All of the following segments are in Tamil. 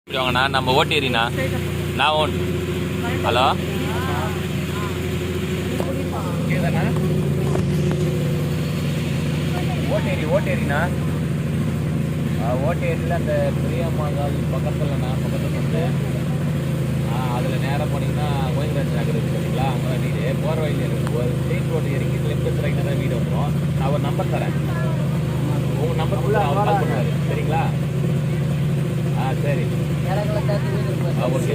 இப்படி வாங்கண்ணா நம்ம ஓட்டேரிண்ணா நான் ஓன் ஹலோ ஓட்டேரிண்ணா ஓட்டேரியில் அந்த பெரியம்மாங்கால் பக்கத்துலண்ணா பக்கத்தில் வந்து அதில் நேராக போனீங்கன்னா கோவிந்தராஜ் நகர் இருக்குது சரிங்களா? அங்கே தான் வீடு போகிற வழியில் இருக்குது. ஒரு ஸ்ட்ரெயிட் ரோடு இறங்கி லெஃப்ட் ரைட்டில் தான் வீடு வந்துடும். நான் ஒரு நம்பர் தரேன், உங்கள் நம்பர் உள்ள அவர் கால் பண்ணுவார் சரிங்களா? சரி ஓகே.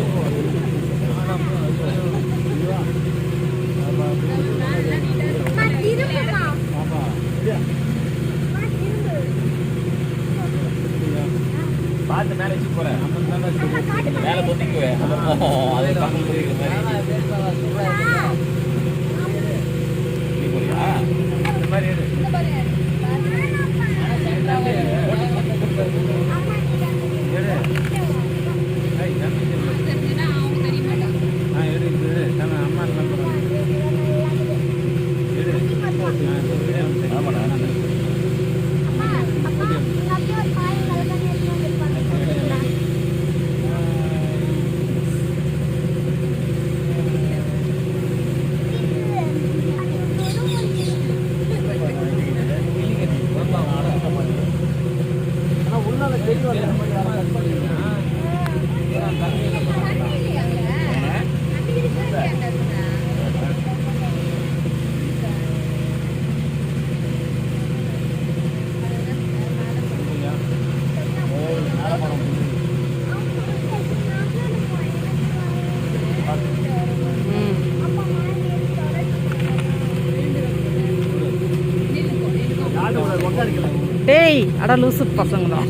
பார்த்து மேலே வச்சு போகிறேன், மேலே தொட்டிக்குவேன் அதை பக்கம் புரியுற மாதிரி போறியா? இந்த மாதிரி டேய் அட லூசு பசங்க தான்